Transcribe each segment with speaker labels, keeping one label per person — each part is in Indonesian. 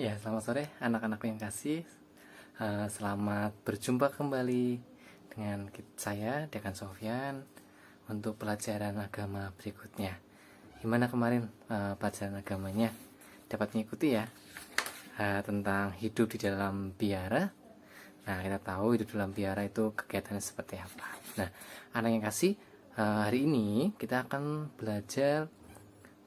Speaker 1: Ya, selamat sore anak-anak yang kasih. Selamat berjumpa kembali dengan saya, Dekan Sofyan, untuk pelajaran agama berikutnya. Gimana kemarin pelajaran agamanya? Dapat mengikuti ya? Tentang hidup di dalam biara. Nah, kita tahu hidup dalam biara itu kegiatannya seperti apa. Nah, anak yang kasih, hari ini kita akan belajar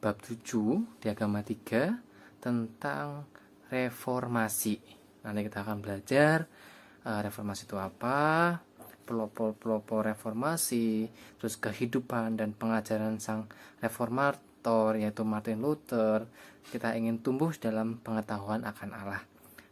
Speaker 1: bab 7 di agama 3 tentang reformasi. Nanti kita akan belajar reformasi itu apa, pelopor reformasi, terus kehidupan dan pengajaran sang reformator yaitu Martin Luther. Kita ingin tumbuh dalam pengetahuan akan Allah.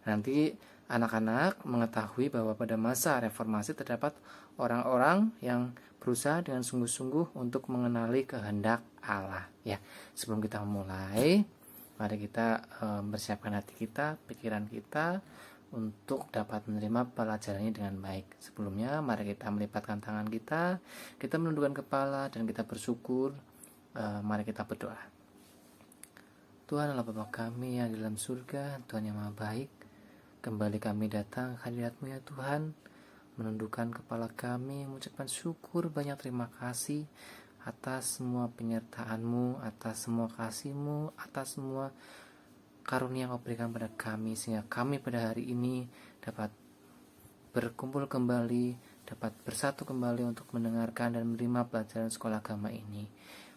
Speaker 1: Nanti anak-anak mengetahui bahwa pada masa reformasi terdapat orang-orang yang berusaha dengan sungguh-sungguh untuk mengenali kehendak Allah. Ya, sebelum kita mulai, mari kita mempersiapkan hati kita, pikiran kita untuk dapat menerima pelajarannya dengan baik. Sebelumnya, mari kita melipatkan tangan kita menundukkan kepala dan kita bersyukur. Mari kita berdoa. Tuhan Allah Bapa kami yang di dalam surga, Tuhan yang maha baik, kembali kami datang ke hadirat-Mu ya Tuhan, menundukkan kepala kami, mengucapkan syukur, banyak terima kasih atas semua penyertaan-Mu, atas semua kasih-Mu, atas semua karunia yang Kau berikan pada kami, sehingga kami pada hari ini dapat berkumpul kembali, dapat bersatu kembali untuk mendengarkan dan menerima pelajaran sekolah agama ini.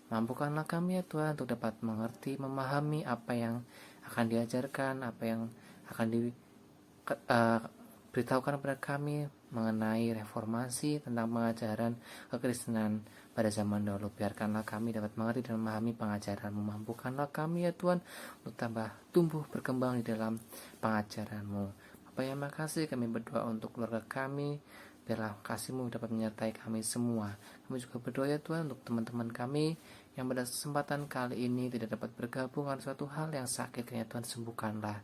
Speaker 1: Mampukanlah kami ya Tuhan untuk dapat mengerti, memahami apa yang akan diajarkan, apa yang akan diberitahukan kepada kami mengenai reformasi, tentang pengajaran kekristenan pada zaman dahulu. Biarkanlah kami dapat mengerti dan memahami pengajaran-Mu. Mampukanlah kami ya Tuhan untuk tambah tumbuh berkembang di dalam pengajaran-Mu. Bapak yang makasih, kami berdoa untuk keluarga kami, biarlah kasih-Mu dapat menyertai kami semua. Kami juga berdoa ya Tuhan untuk teman-teman kami yang pada kesempatan kali ini tidak dapat bergabung karena suatu hal yang sakit, ya Tuhan sembuhkanlah.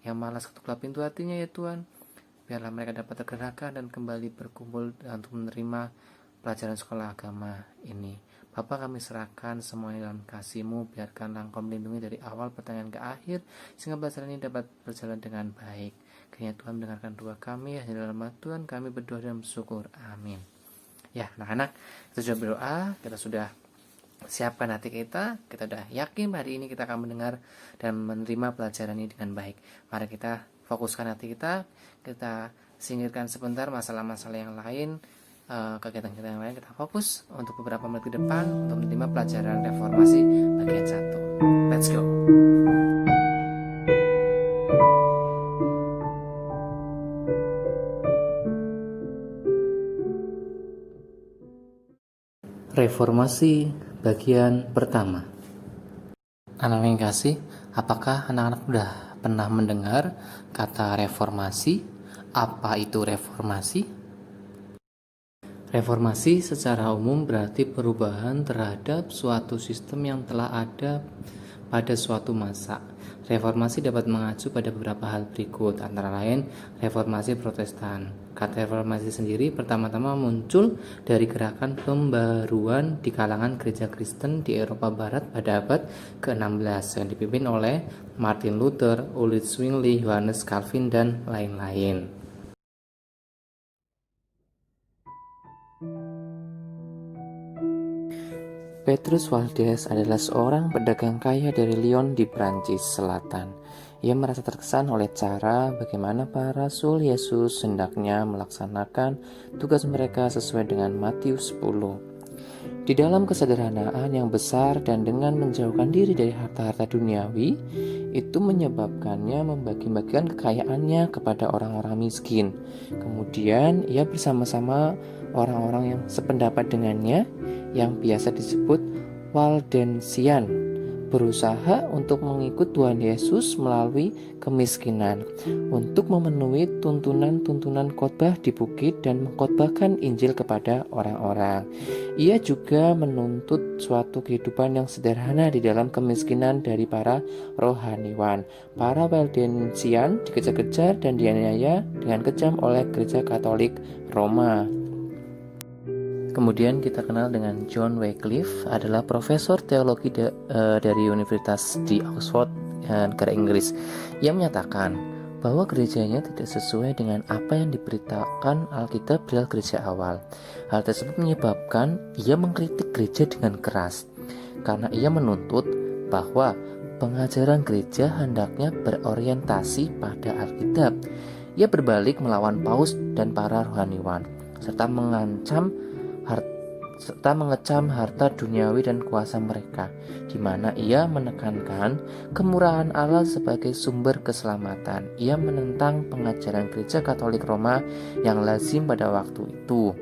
Speaker 1: Yang malas ketuklah pintu hatinya ya Tuhan, biarlah mereka dapat tergerakkan dan kembali berkumpul untuk menerima pelajaran sekolah agama ini. Bapa, kami serahkan semuanya dalam kasih-Mu, biarkanlah Engkau melindungi dari awal pertanyaan ke akhir, sehingga pelajaran ini dapat berjalan dengan baik. Kiranya Tuhan mendengarkan doa kami, hanya dalam nama Tuhan kami berdoa dan bersyukur. Amin. Ya, anak-anak, kita sudah berdoa, kita sudah siapkan hati kita sudah yakin hari ini kita akan mendengar dan menerima pelajaran ini dengan baik. Mari kita fokuskan hati kita singkirkan sebentar masalah-masalah yang lain, kegiatan kita yang lain, kita fokus untuk beberapa menit ke depan untuk menerima pelajaran reformasi bagian 1. Let's go. Reformasi bagian pertama. Anak yang kasih, apakah anak-anak sudah pernah mendengar kata reformasi? Apa itu reformasi? Reformasi secara umum berarti perubahan terhadap suatu sistem yang telah ada pada suatu masa. Reformasi dapat mengacu pada beberapa hal berikut, antara lain reformasi Protestan. Kata reformasi sendiri pertama-tama muncul dari gerakan pembaruan di kalangan gereja Kristen di Eropa Barat pada abad ke-16 yang dipimpin oleh Martin Luther, Ulrich Zwingli, Johannes Calvin, dan lain-lain. Petrus Waldes adalah seorang pedagang kaya dari Lyon di Prancis Selatan. Ia merasa terkesan oleh cara bagaimana para rasul Yesus hendaknya melaksanakan tugas mereka sesuai dengan Matius 10. Di dalam kesederhanaan yang besar dan dengan menjauhkan diri dari harta-harta duniawi, itu menyebabkannya membagi-bagikan kekayaannya kepada orang-orang miskin. Kemudian ia bersama-sama orang-orang yang sependapat dengannya, yang biasa disebut Waldensian, berusaha untuk mengikut Tuhan Yesus melalui kemiskinan, untuk memenuhi tuntunan-tuntunan khotbah di bukit dan mengkhotbahkan Injil kepada orang-orang. Ia juga menuntut suatu kehidupan yang sederhana di dalam kemiskinan dari para rohaniwan. Para Waldensian dikejar-kejar dan dianiaya dengan kejam oleh Gereja Katolik Roma. Kemudian kita kenal dengan John Wycliffe, adalah profesor teologi dari Universitas di Oxford, negara Inggris. Ia menyatakan bahwa gerejanya tidak sesuai dengan apa yang diberitakan Alkitab perihal gereja awal. Hal tersebut menyebabkan ia mengkritik gereja dengan keras, karena ia menuntut bahwa pengajaran gereja hendaknya berorientasi pada Alkitab. Ia berbalik melawan Paus dan para rohaniwan, serta mengecam harta duniawi dan kuasa mereka, di mana ia menekankan kemurahan Allah sebagai sumber keselamatan. Ia menentang pengajaran Gereja Katolik Roma yang lazim pada waktu itu.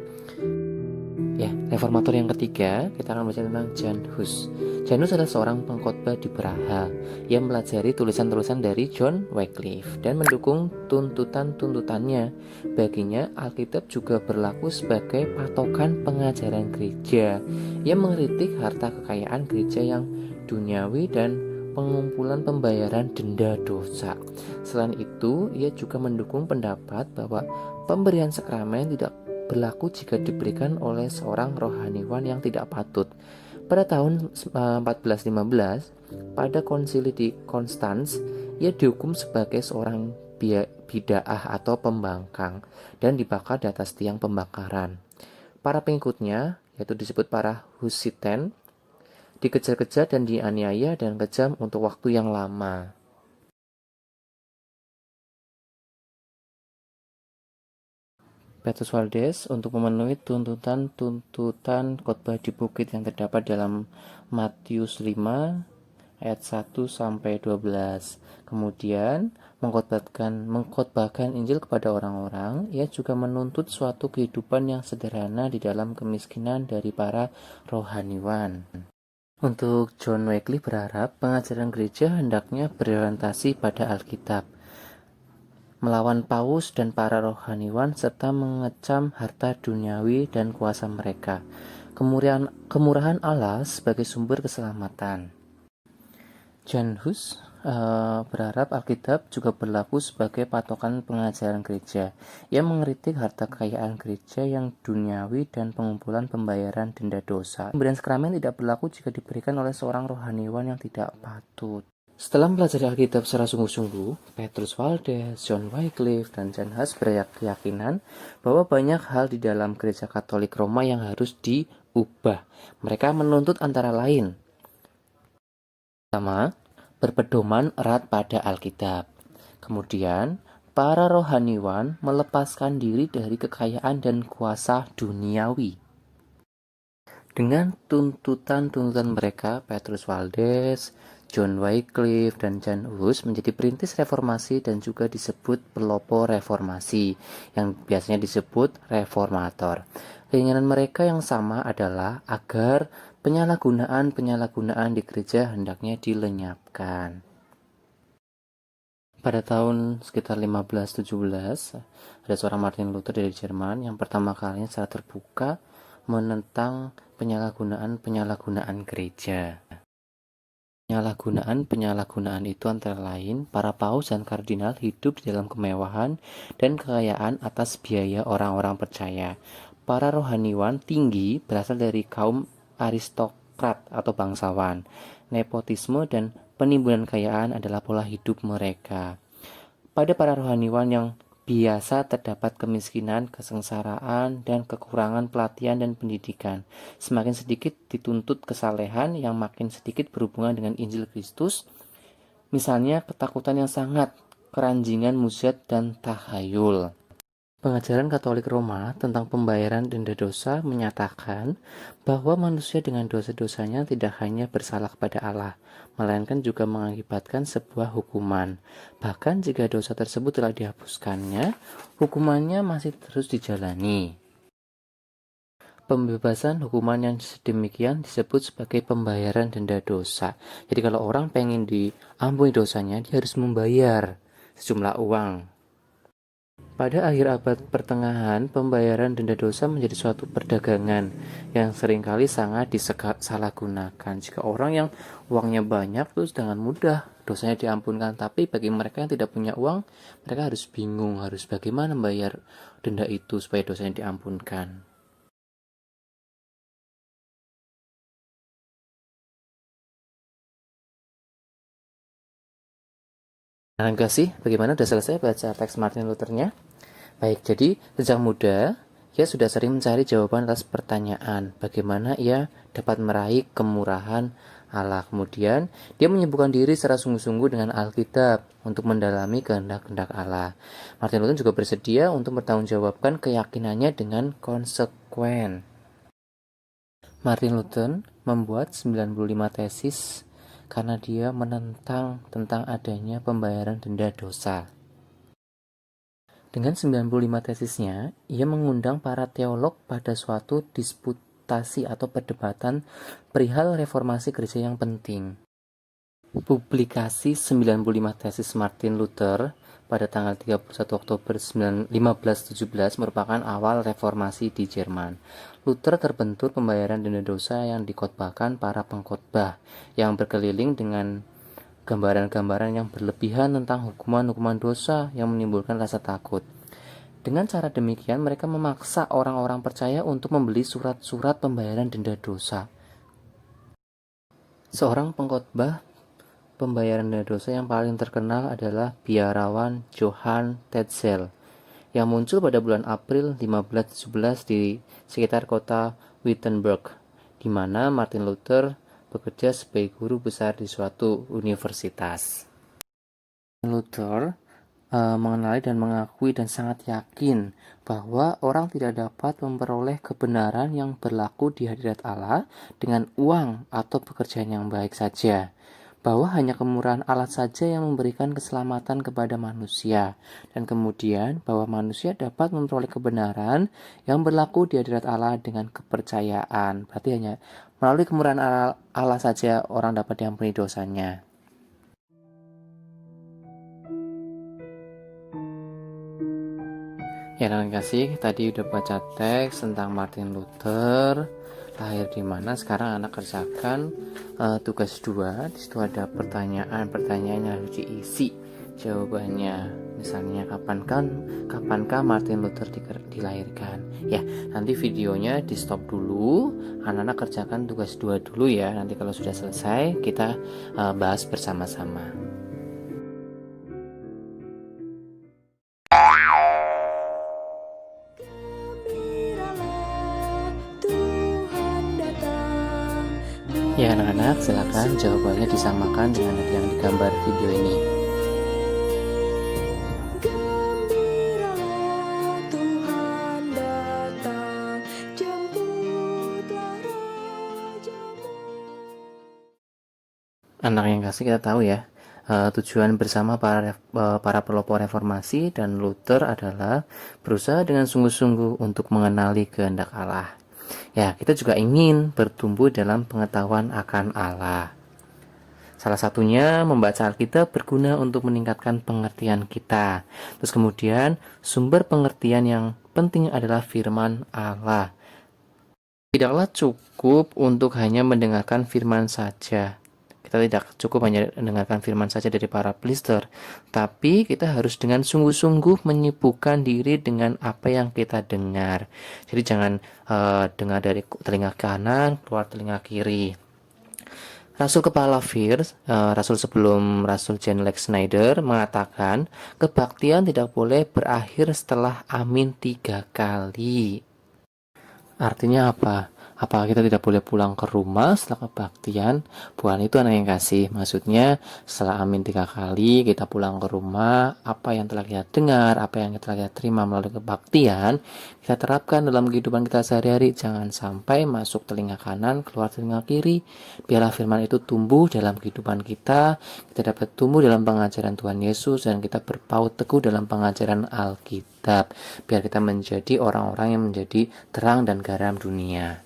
Speaker 1: Ya, reformator yang ketiga, kita akan baca tentang Jan Hus. Jan Hus adalah seorang pengkhotbah di Praha. Ia melajari tulisan-tulisan dari John Wycliffe dan mendukung tuntutan-tuntutannya. Baginya, Alkitab juga berlaku sebagai patokan pengajaran gereja. Ia mengkritik harta kekayaan gereja yang duniawi dan pengumpulan pembayaran denda dosa. Selain itu, ia juga mendukung pendapat bahwa pemberian sakramen tidak berlaku jika diberikan oleh seorang rohaniwan yang tidak patut. Pada tahun 1415, pada konsili di Konstans, ia dihukum sebagai seorang bid'ah atau pembangkang dan dibakar di atas tiang pembakaran. Para pengikutnya, yaitu disebut para Husiten, dikejar-kejar dan dianiaya dan kejam untuk waktu yang lama. Petrus Waldes untuk memenuhi tuntutan khotbah di bukit yang terdapat dalam Matius 5 ayat 1 sampai 12. Kemudian mengkhotbahkan Injil kepada orang-orang. Ia juga menuntut suatu kehidupan yang sederhana di dalam kemiskinan dari para rohaniwan. Untuk John Wycliffe berharap pengajaran gereja hendaknya berorientasi pada Alkitab, melawan Paus dan para rohaniwan, serta mengecam harta duniawi dan kuasa mereka. Kemurahan Allah sebagai sumber keselamatan. Jan Hus berharap Alkitab juga berlaku sebagai patokan pengajaran gereja. Ia mengkritik harta kekayaan gereja yang duniawi dan pengumpulan pembayaran denda dosa. Pemberian sakramen tidak berlaku jika diberikan oleh seorang rohaniwan yang tidak patut. Setelah mempelajari Alkitab secara sungguh-sungguh, Petrus Waldes, John Wycliffe, dan Jan Hus berkeyakinan bahwa banyak hal di dalam Gereja Katolik Roma yang harus diubah. Mereka menuntut antara lain: pertama, berpedoman erat pada Alkitab. Kemudian, para rohaniwan melepaskan diri dari kekayaan dan kuasa duniawi. Dengan tuntutan-tuntutan mereka, Petrus Waldes, John Wycliffe, dan Jan Hus menjadi perintis reformasi dan juga disebut pelopor reformasi, yang biasanya disebut reformator. Keinginan mereka yang sama adalah agar penyalahgunaan di gereja hendaknya dilenyapkan. Pada tahun sekitar 1517, ada seorang Martin Luther dari Jerman yang pertama kalinya secara terbuka menentang penyalahgunaan gereja. Penyalahgunaan itu antara lain para paus dan kardinal hidup di dalam kemewahan dan kekayaan atas biaya orang-orang percaya. Para rohaniwan tinggi berasal dari kaum aristokrat atau bangsawan. Nepotisme dan penimbunan kekayaan adalah pola hidup mereka. Pada para rohaniwan yang biasa terdapat kemiskinan, kesengsaraan, dan kekurangan pelatihan dan pendidikan. Semakin sedikit dituntut kesalehan yang makin sedikit berhubungan dengan Injil Kristus. Misalnya ketakutan yang sangat, keranjingan, mujizat, dan tahayul. Pengajaran Katolik Roma tentang pembayaran denda dosa menyatakan bahwa manusia dengan dosa-dosanya tidak hanya bersalah kepada Allah, melainkan juga mengakibatkan sebuah hukuman. Bahkan jika dosa tersebut telah dihapuskannya, hukumannya masih terus dijalani. Pembebasan hukuman yang sedemikian disebut sebagai pembayaran denda dosa. Jadi kalau orang pengen diampuni dosanya, dia harus membayar sejumlah uang. Pada akhir abad pertengahan, pembayaran denda dosa menjadi suatu perdagangan yang seringkali sangat disalahgunakan. Jika orang yang uangnya banyak, terus dengan mudah dosanya diampunkan. Tapi bagi mereka yang tidak punya uang, mereka harus bingung, harus bagaimana membayar denda itu supaya dosanya diampunkan. Nah, enggak sih, bagaimana udah selesai baca teks Martin Luthernya? Baik, jadi sejak muda, ia sudah sering mencari jawaban atas pertanyaan bagaimana ia dapat meraih kemurahan Allah. Kemudian, dia menyibukkan diri secara sungguh-sungguh dengan Alkitab untuk mendalami kehendak-kehendak Allah. Martin Luther juga bersedia untuk bertanggungjawabkan keyakinannya dengan konsekuen. Martin Luther membuat 95 tesis karena dia menentang tentang adanya pembayaran denda dosa. Dengan 95 tesisnya, ia mengundang para teolog pada suatu disputasi atau perdebatan perihal reformasi gereja yang penting. Publikasi 95 tesis Martin Luther pada tanggal 31 Oktober 1517 merupakan awal reformasi di Jerman. Luther terbentur pembayaran denda dosa yang dikhotbahkan para pengkhotbah yang berkeliling dengan gambaran-gambaran yang berlebihan tentang hukuman-hukuman dosa yang menimbulkan rasa takut. Dengan cara demikian, mereka memaksa orang-orang percaya untuk membeli surat-surat pembayaran denda dosa. Seorang pengkhotbah pembayaran denda dosa yang paling terkenal adalah biarawan Johann Tetzel yang muncul pada bulan April 1517 di sekitar kota Wittenberg, di mana Martin Luther bekerja sebagai guru besar di suatu universitas. Luther mengenali dan mengakui dan sangat yakin bahwa orang tidak dapat memperoleh kebenaran yang berlaku di hadirat Allah dengan uang atau pekerjaan yang baik saja, bahwa hanya kemurahan Allah saja yang memberikan keselamatan kepada manusia, dan kemudian bahwa manusia dapat memperoleh kebenaran yang berlaku di hadirat Allah dengan kepercayaan. Berarti hanya melalui kemurahan Allah saja orang dapat diampuni dosanya. Ya, terima kasih. Tadi udah baca teks tentang Martin Luther, lahir di mana. Sekarang anak kerjakan tugas 2. Di situ ada pertanyaan-pertanyaan yang harus diisi jawabannya. Misalnya kapankah Martin Luther dilahirkan? Ya, nanti videonya di stop dulu. Anak-anak kerjakan tugas 2 dulu ya. Nanti kalau sudah selesai kita bahas bersama-sama. Ya anak-anak, silakan jawabannya disamakan dengan yang digambar video ini. Anak yang kasih, kita tahu ya, tujuan bersama para pelopor reformasi dan Luther adalah berusaha dengan sungguh-sungguh untuk mengenali kehendak Allah. Ya, kita juga ingin bertumbuh dalam pengetahuan akan Allah. Salah satunya membaca Alkitab berguna untuk meningkatkan pengertian kita. Terus kemudian sumber pengertian yang penting adalah firman Allah. Tidaklah cukup untuk hanya mendengarkan firman saja. Kita tidak cukup hanya mendengarkan firman saja dari para pelister, tapi kita harus dengan sungguh-sungguh menyibukkan diri dengan apa yang kita dengar. Jadi jangan dengar dari telinga kanan keluar telinga kiri. Rasul kepala Fierce, Rasul sebelum Rasul John Lex Snyder mengatakan kebaktian tidak boleh berakhir setelah amin 3 kali. Artinya apa? Apakah kita tidak boleh pulang ke rumah setelah kebaktian? Bukan itu anak yang kasih. Maksudnya setelah amin 3 kali kita pulang ke rumah, apa yang telah kita dengar, apa yang telah kita terima melalui kebaktian, kita terapkan dalam kehidupan kita sehari-hari. Jangan sampai masuk telinga kanan, keluar telinga kiri. Biarlah firman itu tumbuh dalam kehidupan kita dapat tumbuh dalam pengajaran Tuhan Yesus, dan kita berpaut teguh dalam pengajaran Alkitab. Biar kita menjadi orang-orang yang menjadi terang dan garam dunia.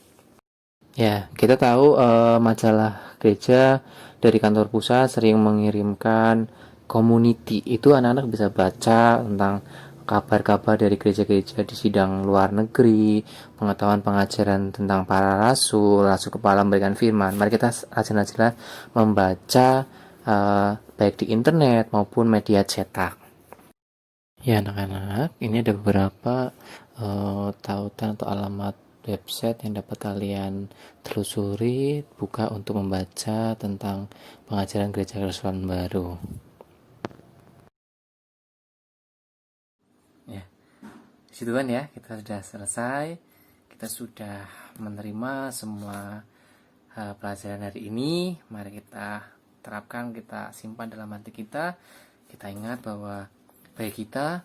Speaker 1: Ya, kita tahu majalah gereja dari kantor pusat sering mengirimkan community. Itu anak-anak bisa baca tentang kabar-kabar dari gereja-gereja di sidang luar negeri, pengetahuan pengajaran tentang para rasul kepala memberikan firman. Mari kita rajin-rajinlah membaca baik di internet maupun media cetak. Ya anak-anak, ini ada beberapa tautan atau alamat website yang dapat kalian telusuri, buka untuk membaca tentang pengajaran gereja Kristen baru. Puji Tuhan ya, kita sudah selesai. Kita sudah menerima semua pelajaran hari ini. Mari kita terapkan, kita simpan dalam hati kita. Kita ingat bahwa bagi kita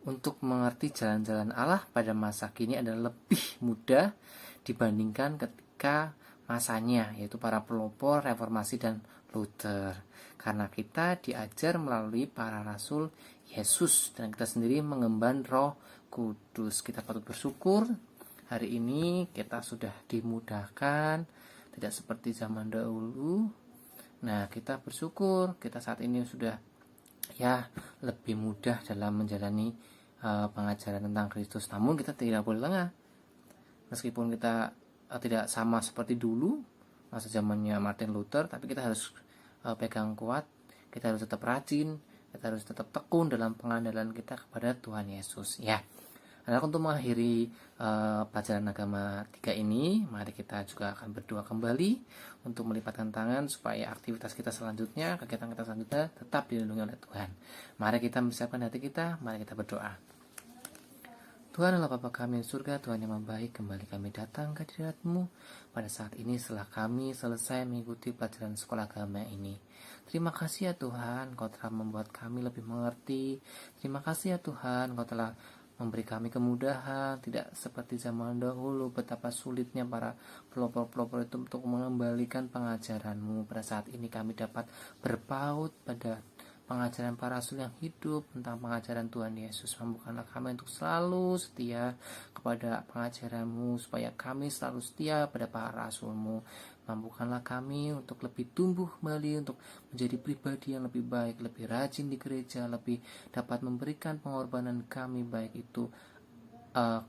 Speaker 1: untuk mengerti jalan-jalan Allah pada masa kini adalah lebih mudah dibandingkan ketika masanya, yaitu para pelopor reformasi dan Luther. Karena kita diajar melalui para rasul Yesus dan kita sendiri mengemban Roh Kudus. Kita patut bersyukur hari ini kita sudah dimudahkan, tidak seperti zaman dahulu. Nah, kita bersyukur kita saat ini sudah lebih mudah dalam menjalani pengajaran tentang Kristus. Namun kita tidak boleh lengah. Meskipun kita tidak sama seperti dulu masa zamannya Martin Luther, tapi kita harus pegang kuat, kita harus tetap rajin, kita harus tetap tekun dalam pengandalan kita kepada Tuhan Yesus. Ya, anak, untuk mengakhiri pelajaran agama 3 ini, mari kita juga akan berdoa kembali untuk melipatkan tangan supaya aktivitas kita selanjutnya, kegiatan kita selanjutnya tetap dilindungi oleh Tuhan. Mari kita mempersiapkan hati kita, mari kita berdoa. Tuhan Allah Bapa kami di surga, Tuhan yang membaik, kembali kami datang ke hadirat-Mu pada saat ini setelah kami selesai mengikuti pelajaran sekolah agama ini. Terima kasih ya Tuhan, Kau telah membuat kami lebih mengerti. Terima kasih ya Tuhan, Kau telah memberi kami kemudahan, tidak seperti zaman dahulu betapa sulitnya para pelopor-pelopor itu untuk mengembalikan pengajaran-Mu. Pada saat ini kami dapat berpaut pada pengajaran para rasul yang hidup tentang pengajaran Tuhan Yesus. Mampukanlah kami untuk selalu setia kepada pengajaran-Mu, supaya kami selalu setia pada para rasul-Mu. Mampukanlah kami untuk lebih tumbuh kembali, untuk menjadi pribadi yang lebih baik, lebih rajin di gereja, lebih dapat memberikan pengorbanan kami, baik itu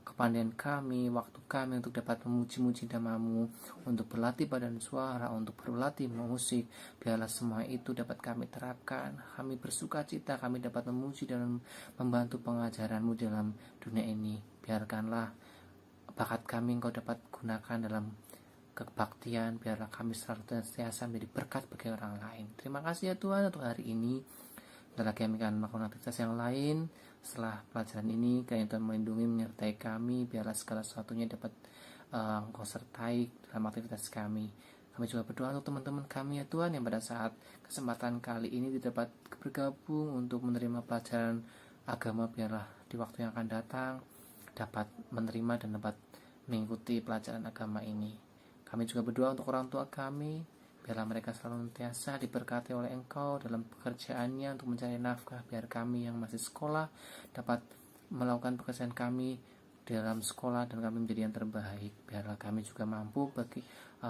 Speaker 1: kepandaian kami, waktu kami untuk dapat memuji-muji nama-Mu, untuk berlatih badan suara, untuk berlatih musik. Biarlah semua itu dapat kami terapkan. Kami bersuka cita, kami dapat memuji dan membantu pengajaran-Mu dalam dunia ini. Biarkanlah bakat kami Engkau dapat gunakan dalam kebaktian. Biarlah kami selalu senantiasa menjadi berkat bagi orang lain. Terima kasih ya Tuhan untuk hari ini. Dan lagi kami akan melakukan aktivitas yang lain. Setelah pelajaran ini, Kiranya Tuhan melindungi, menyertai kami. Biarlah segala sesuatunya dapat Engkau sertai dalam aktivitas kami. Kami juga berdoa untuk teman-teman kami ya Tuhan, yang pada saat kesempatan kali ini tidak dapat bergabung untuk menerima pelajaran agama. Biarlah di waktu yang akan datang dapat menerima dan dapat mengikuti pelajaran agama ini. Kami juga berdoa untuk orang tua kami. Biarlah mereka selalu senantiasa diberkati oleh Engkau dalam pekerjaannya untuk mencari nafkah. Biar kami yang masih sekolah dapat melakukan pekerjaan kami dalam sekolah dan kami menjadi yang terbaik. Biarlah kami juga mampu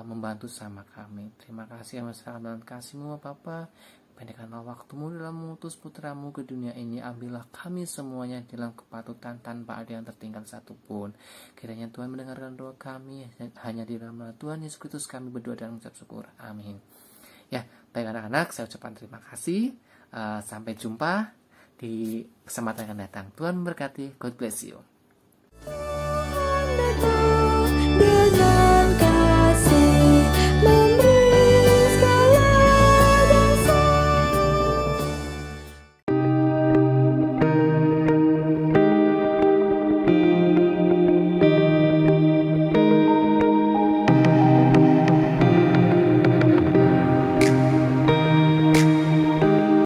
Speaker 1: membantu sama kami. Terima kasih yang besar dalam kasih-Mu Bapa. Pendekkanlah waktu-Mu dalam mengutus putra-Mu ke dunia ini. Ambillah kami semuanya dalam kepatutan tanpa ada yang tertinggal satupun. Kiranya Tuhan mendengarkan doa kami. Hanya di dalam nama Tuhan Yesus Kristus kami berdoa dan mengucap syukur. Amin. Ya, baik anak-anak, saya ucapkan terima kasih. Sampai jumpa di kesempatan yang akan datang. Tuhan memberkati. God bless you.